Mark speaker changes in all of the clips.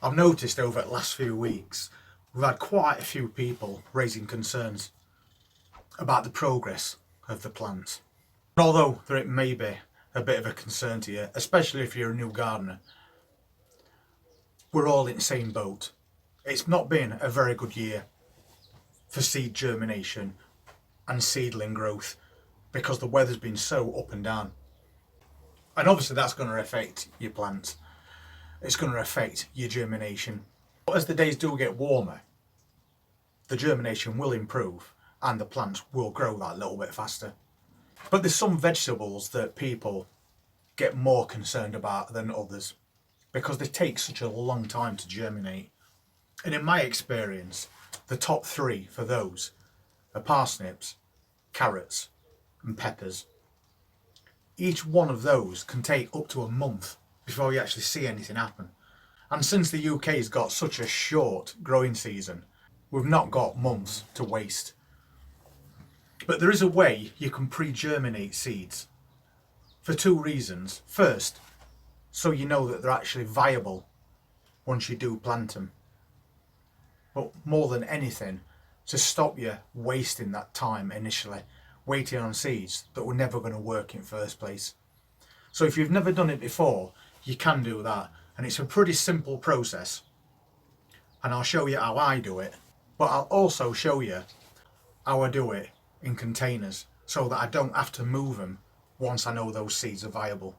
Speaker 1: I've noticed over the last few weeks we've had quite a few people raising concerns about the progress of the plants. Although there it may be a bit of a concern to you, especially if you're a new gardener, we're all in the same boat. It's not been a very good year for seed germination and seedling growth because the weather's been so up and down. And obviously that's going to affect your plants. It's going to affect your germination. But as the days do get warmer, the germination will improve and the plants will grow that little bit faster. But there's some vegetables that people get more concerned about than others because they take such a long time to germinate. And in my experience, the top three for those are parsnips, carrots and peppers. Each one of those can take up to a month before you actually see anything happen. And since the UK's got such a short growing season, we've not got months to waste. But there is a way you can pre-germinate seeds for two reasons. First, so you know that they're actually viable once you do plant them. But more than anything, to stop you wasting that time initially, waiting on seeds that were never going to work in first place. So if you've never done it before, you can do that. And it's a pretty simple process. And I'll show you how I do it. But I'll also show you how I do it in containers so that I don't have to move them once I know those seeds are viable.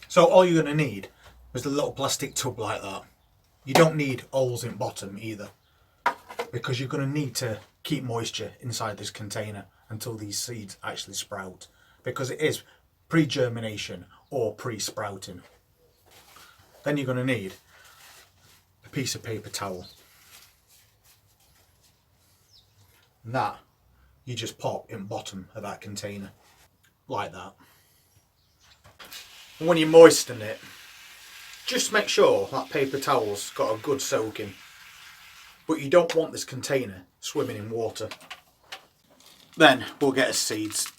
Speaker 1: So all you're going to need is a little plastic tub like that. You don't need holes in bottom either, because you're going to need to keep moisture inside this container until these seeds actually sprout, because it is pre-germination or pre-sprouting. Then you're going to need a piece of paper towel. And that you just pop in bottom of that container like that. And when you moisten it, just make sure that paper towel's got a good soaking. But you don't want this container swimming in water. Then we'll get us seeds.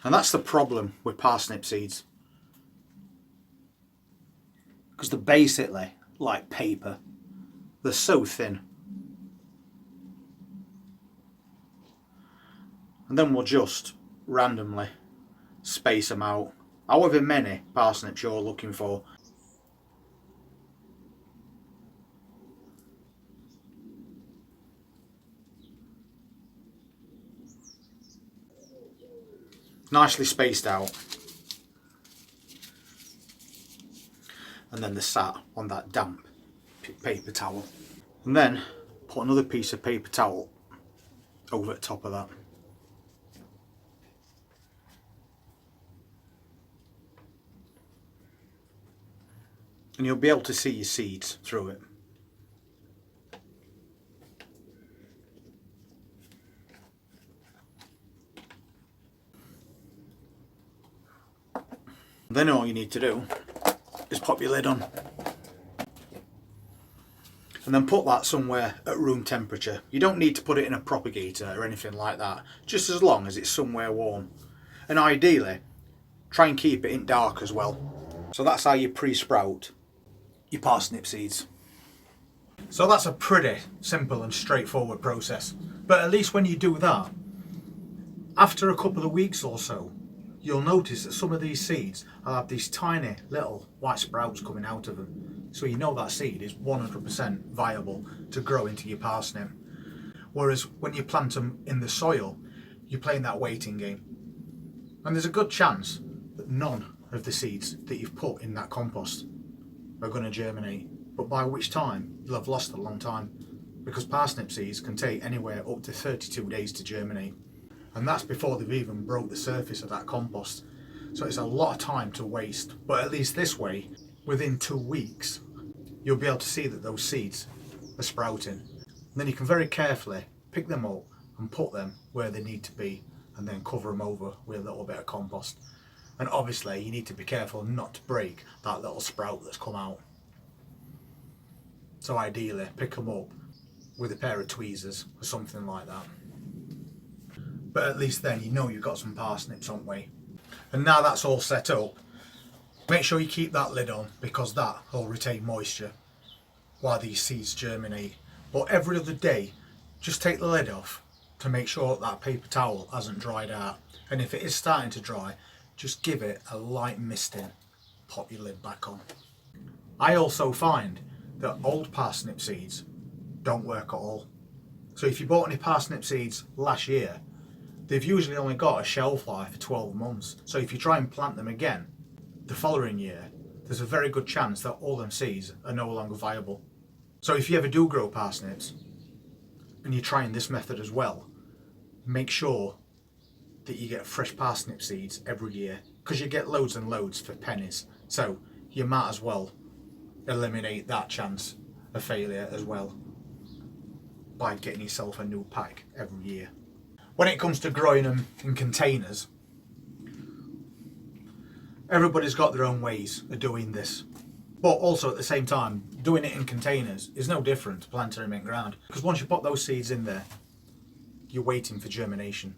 Speaker 1: And that's the problem with parsnip seeds, because they're basically like paper. They're so thin. And then we'll just randomly space them out, however many parsnips you're looking for. Nicely spaced out. And then they're sat on that damp paper towel. And then put another piece of paper towel over the top of that. And you'll be able to see your seeds through it. Then all you need to do is pop your lid on. And then put that somewhere at room temperature. You don't need to put it in a propagator or anything like that, just as long as it's somewhere warm. And ideally, try and keep it in dark as well. So that's how you pre-sprout your parsnip seeds. So that's a pretty simple and straightforward process. But at least when you do that, after a couple of weeks or so, you'll notice that some of these seeds will have these tiny little white sprouts coming out of them. So you know that seed is 100% viable to grow into your parsnip. Whereas when you plant them in the soil, you're playing that waiting game. And there's a good chance that none of the seeds that you've put in that compost are going to germinate. But by which time you'll have lost a long time, because parsnip seeds can take anywhere up to 32 days to germinate. And that's before they've even broke the surface of that compost. So it's a lot of time to waste. But at least this way, within 2 weeks, you'll be able to see that those seeds are sprouting. And then you can very carefully pick them up and put them where they need to be, and then cover them over with a little bit of compost. And obviously you need to be careful not to break that little sprout that's come out. So ideally pick them up with a pair of tweezers or something like that. But at least then you know you've got some parsnips on way. And now that's all set up, make sure you keep that lid on, because that will retain moisture. while these seeds germinate. But every other day, just take the lid off to make sure that paper towel hasn't dried out. And if it is starting to dry, just give it a light misting, pop your lid back on. I also find that old parsnip seeds don't work at all. So if you bought any parsnip seeds last year, they've usually only got a shelf life of 12 months. So if you try and plant them again the following year, there's a very good chance that all them seeds are no longer viable. So if you ever do grow parsnips and you're trying this method as well, make sure that you get fresh parsnip seeds every year, because you get loads and loads for pennies. So you might as well eliminate that chance of failure as well by getting yourself a new pack every year. When it comes to growing them in containers, everybody's got their own ways of doing this. But also at the same time, doing it in containers is no different to planting them in ground. Because once you put those seeds in there, you're waiting for germination.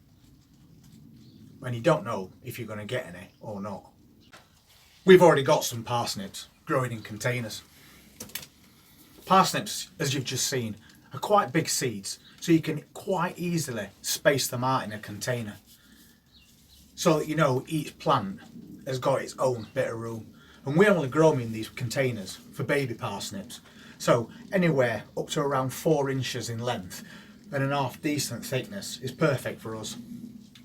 Speaker 1: And you don't know if you're going to get any or not. We've already got some parsnips growing in containers. Parsnips, as you've just seen, are quite big seeds, so you can quite easily space them out in a container, so that you know each plant has got its own bit of room. And we only grow them in these containers for baby parsnips, so anywhere up to around 4 inches in length and an half decent thickness is perfect for us.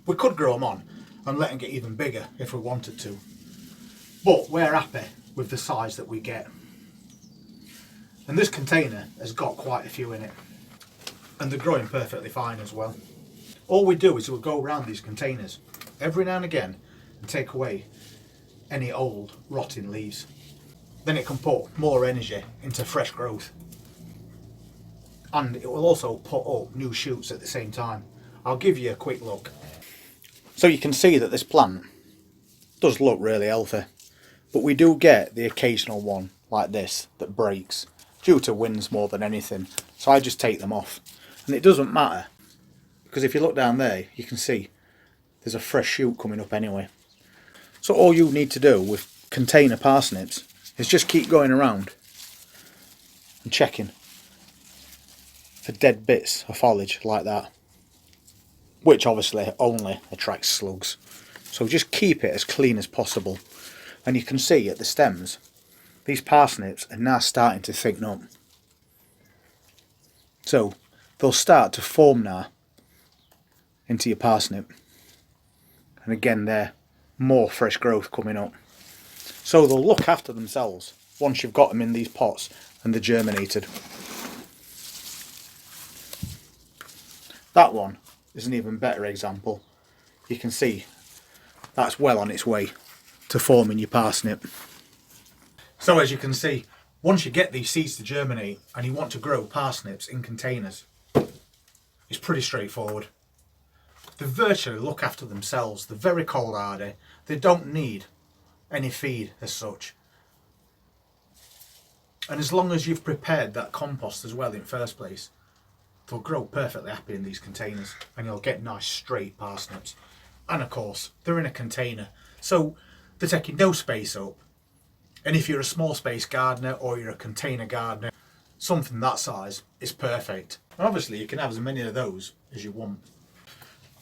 Speaker 1: We could grow them on and let them get even bigger if we wanted to, but we're happy with the size that we get. And this container has got quite a few in it, and they're growing perfectly fine as well. All we do is we'll go around these containers every now and again and take away any old rotting leaves. Then it can put more energy into fresh growth, and it will also put up new shoots at the same time. I'll give you a quick look. So you can see that this plant does look really healthy, but we do get the occasional one like this that breaks due to winds more than anything. So I just take them off, and it doesn't matter, because if you look down there you can see there's a fresh shoot coming up anyway. So all you need to do with container parsnips is just keep going around and checking for dead bits of foliage like that, which obviously only attracts slugs. So just keep it as clean as possible. And you can see at the stems, these parsnips are now starting to thicken up. So they'll start to form now into your parsnip. And again there, more fresh growth coming up. So they'll look after themselves once you've got them in these pots and they're germinated. That one is an even better example. You can see that's well on its way to forming your parsnip. So as you can see, once you get these seeds to germinate and you want to grow parsnips in containers, it's pretty straightforward. They virtually look after themselves. They're very cold hardy. They don't need any feed as such. And as long as you've prepared that compost as well in first place, they'll grow perfectly happy in these containers, and you'll get nice straight parsnips. And of course, they're in a container, so they're taking no space up. And if you're a small space gardener or you're a container gardener, something that size is perfect. And obviously you can have as many of those as you want.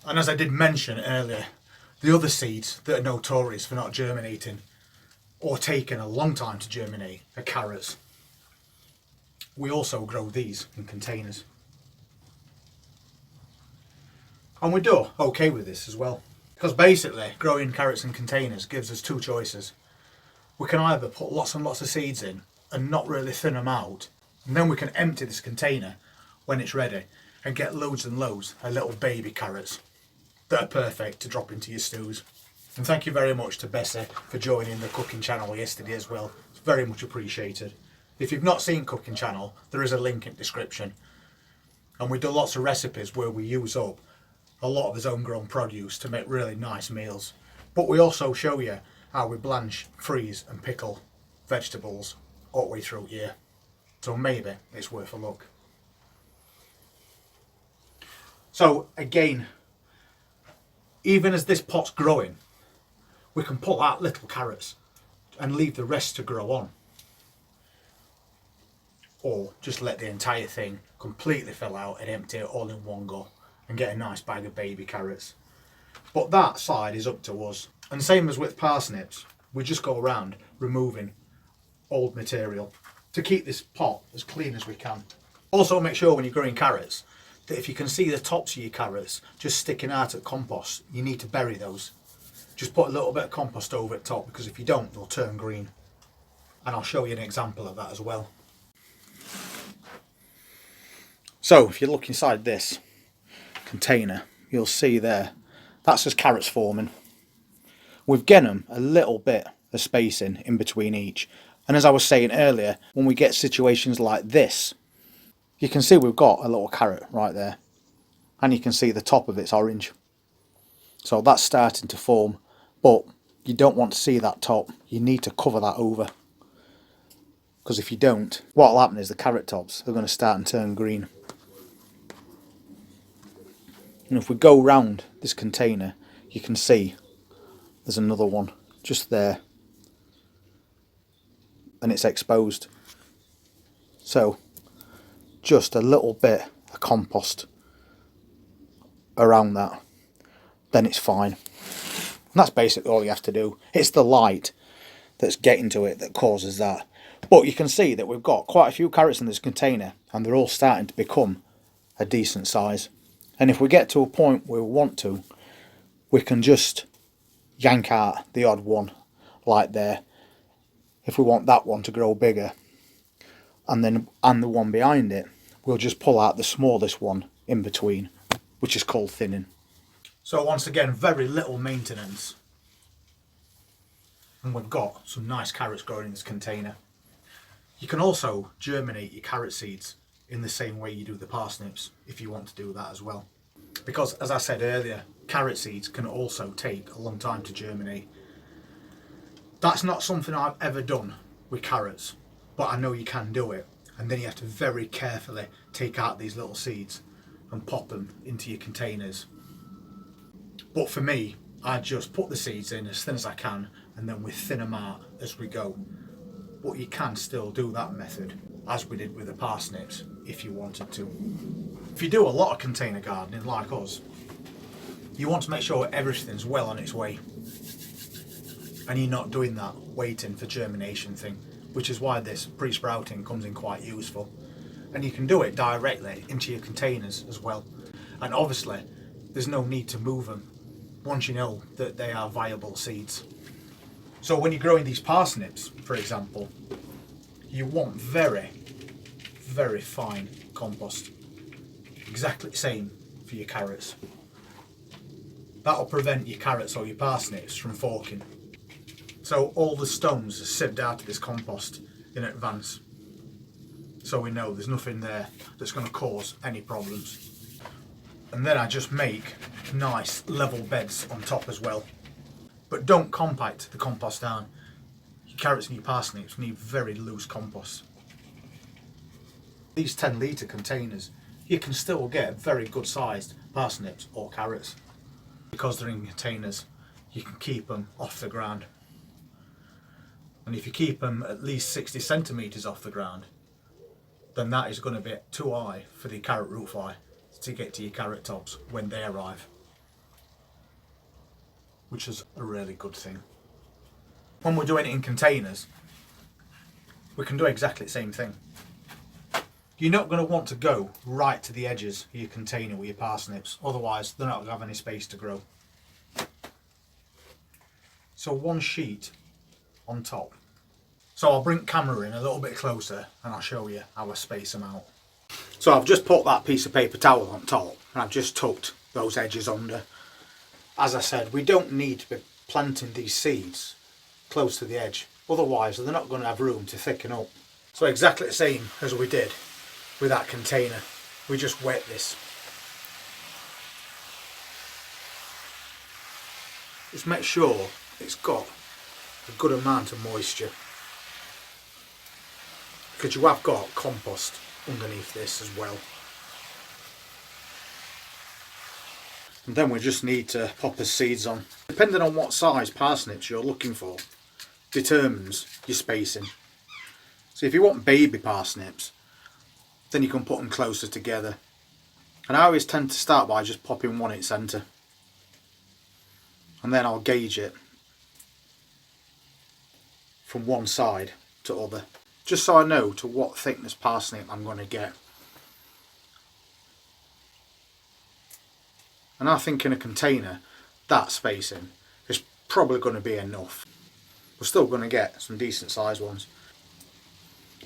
Speaker 1: And as I did mention earlier, the other seeds that are notorious for not germinating or taking a long time to germinate are carrots. We also grow these in containers. And we do okay with this as well, because basically growing carrots in containers gives us 2 choices. We can either put lots and lots of seeds in and not really thin them out, and then we can empty this container when it's ready and get loads and loads of little baby carrots that are perfect to drop into your stews. And thank you very much to Bessie for joining the cooking channel yesterday as well. It's very much appreciated. If you've not seen cooking channel, there is a link in the description. And we do lots of recipes where we use up a lot of his own grown produce to make really nice meals. But we also show you how we blanch, freeze and pickle vegetables all the way through here. So maybe it's worth a look. So again, even as this pot's growing, we can pull out little carrots and leave the rest to grow on. or just let the entire thing completely fill out and empty it all in one go and get a nice bag of baby carrots. But that side is up to us. And same as with parsnips, we just go around removing old material to keep this pot as clean as we can. Also make sure when you're growing carrots that if you can see the tops of your carrots just sticking out at compost, you need to bury those. Just put a little bit of compost over the top, because if you don't, they'll turn green. And I'll show you an example of that as well. So if you look inside this container, you'll see there, that's just carrots forming. We've given them a little bit of spacing in between each. And as I was saying earlier, when we get situations like this, you can see we've got a little carrot right there. And you can see the top of it's orange. So that's starting to form. But you don't want to see that top. You need to cover that over. Because if you don't, what will happen is the carrot tops are going to start and turn green. And if we go round this container, you can see there's another one just there. And it's exposed. So just a little bit of compost around that, then it's fine. And that's basically all you have to do. It's the light that's getting to it that causes that. But you can see that we've got quite a few carrots in this container, and they're all starting to become a decent size. And if we get to a point where we want to, we can just yank out the odd one like there if we want that one to grow bigger, and the one behind it, we'll just pull out the smallest one in between, which is called thinning. So once again, very little maintenance, and we've got some nice carrots growing in this container. You can also germinate your carrot seeds in the same way you do the parsnips if you want to do that as well, because as I said earlier, carrot seeds can also take a long time to germinate. That's not something I've ever done with carrots, but I know you can do it. And then you have to very carefully take out these little seeds and pop them into your containers. But for me, I just put the seeds in as thin as I can, and then we thin them out as we go. But you can still do that method as we did with the parsnips if you wanted to. If you do a lot of container gardening like us, you want to make sure everything's well on its way. And you're not doing that waiting for germination thing, which is why this pre-sprouting comes in quite useful. And you can do it directly into your containers as well. And obviously, there's no need to move them once you know that they are viable seeds. So when you're growing these parsnips, for example, you want very, very fine compost. Exactly the same for your carrots. That'll prevent your carrots or your parsnips from forking. So all the stones are sieved out of this compost in advance. So we know there's nothing there that's going to cause any problems. And then I just make nice level beds on top as well. But don't compact the compost down. Your carrots and your parsnips need very loose compost. These 10-litre containers, you can still get very good sized parsnips or carrots. Because they're in containers, you can keep them off the ground. And if you keep them at least 60 centimetres off the ground, then that is going to be too high for the carrot root fly to get to your carrot tops when they arrive. Which is a really good thing. When we're doing it in containers, we can do exactly the same thing. You're not going to want to go right to the edges of your container with your parsnips, otherwise they're not going to have any space to grow. So one sheet on top. So I'll bring the camera in a little bit closer and I'll show you how I space them out. So I've just put that piece of paper towel on top and I've just tucked those edges under. As I said, we don't need to be planting these seeds close to the edge, otherwise they're not going to have room to thicken up. So exactly the same as we did with that container, we just wet this. Just make sure it's got a good amount of moisture, because you have got compost underneath this as well. And then we just need to pop the seeds on. Depending on what size parsnips you're looking for determines your spacing. So if you want baby parsnips, then you can put them closer together. And I always tend to start by just popping one in centre, and then I'll gauge it from one side to other, just so I know to what thickness parsnip I'm going to get. And I think in a container that spacing is probably going to be enough. We're still going to get some decent sized ones.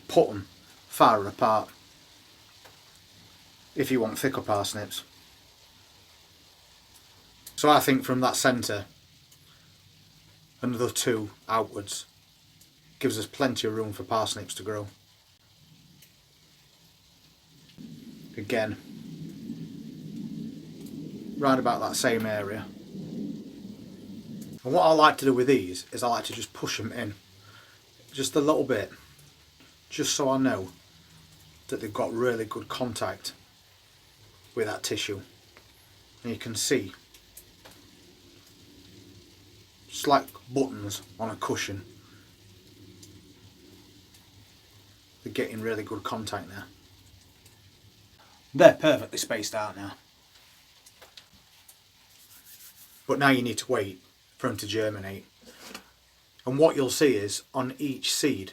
Speaker 1: Put them farther apart if you want thicker parsnips. So I think from that centre, another 2 outwards gives us plenty of room for parsnips to grow. Again, right about that same area. And what I like to do with these is I like to just push them in just a little bit, just so I know that they've got really good contact with that tissue. And you can see just like buttons on a cushion, they're getting really good contact there. They're perfectly spaced out now. But now you need to wait for them to germinate. And what you'll see is on each seed,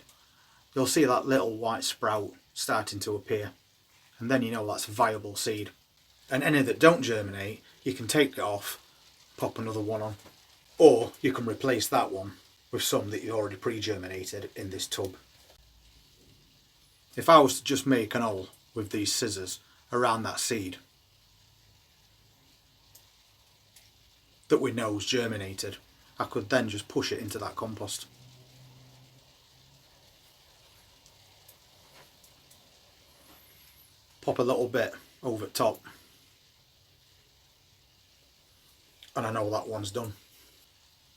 Speaker 1: you'll see that little white sprout starting to appear. And then you know that's a viable seed. And any that don't germinate, you can take it off, pop another one on. Or you can replace that one with some that you already pre-germinated in this tub. If I was to just make an hole with these scissors around that seed that we know is germinated, I could then just push it into that compost. Pop a little bit over the top, and I know that one's done.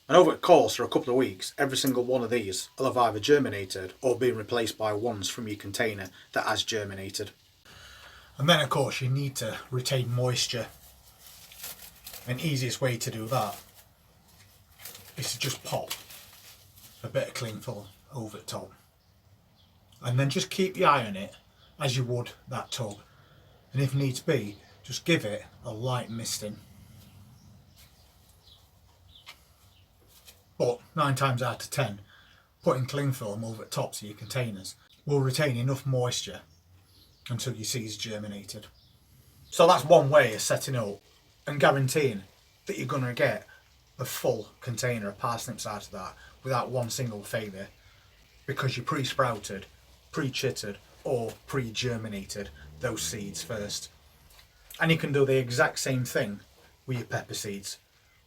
Speaker 1: And over the course of a couple of weeks, every single one of these will have either germinated or been replaced by ones from your container that has germinated. And then of course you need to retain moisture. And easiest way to do that is to just pop a bit of cling film over the top. And then just keep your eye on it as you would that tub. And if needs be, just give it a light misting. But 9 times out of 10, putting cling film over the tops of your containers will retain enough moisture until your seed's germinated. So that's one way of setting up and guaranteeing that you're going to get a full container of parsnips out of that without one single failure, because you pre-sprouted, pre-chittered or pre-germinated those seeds first. And you can do the exact same thing with your pepper seeds.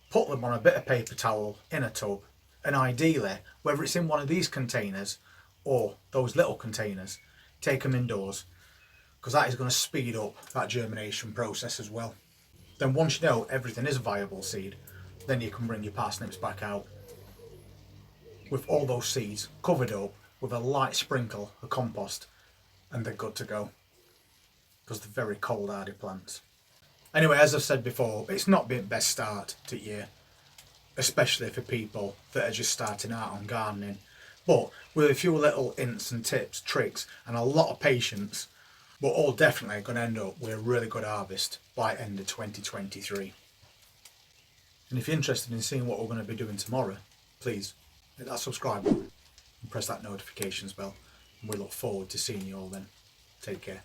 Speaker 1: Put them on a bit of paper towel in a tub, and ideally, whether it's in one of these containers or those little containers, take them indoors, because that is going to speed up that germination process as well. Then once you know everything is a viable seed, then you can bring your parsnips back out with all those seeds covered up with a light sprinkle of compost, and they're good to go, because they're very cold hardy plants. Anyway, as I've said before, it's not been the best start to year, especially for people that are just starting out on gardening. But with a few little hints and tips, tricks and a lot of patience, we're all definitely going to end up with a really good harvest by end of 2023. And if you're interested in seeing what we're going to be doing tomorrow, please hit that subscribe button and press that notifications bell. And we look forward to seeing you all then. Take care.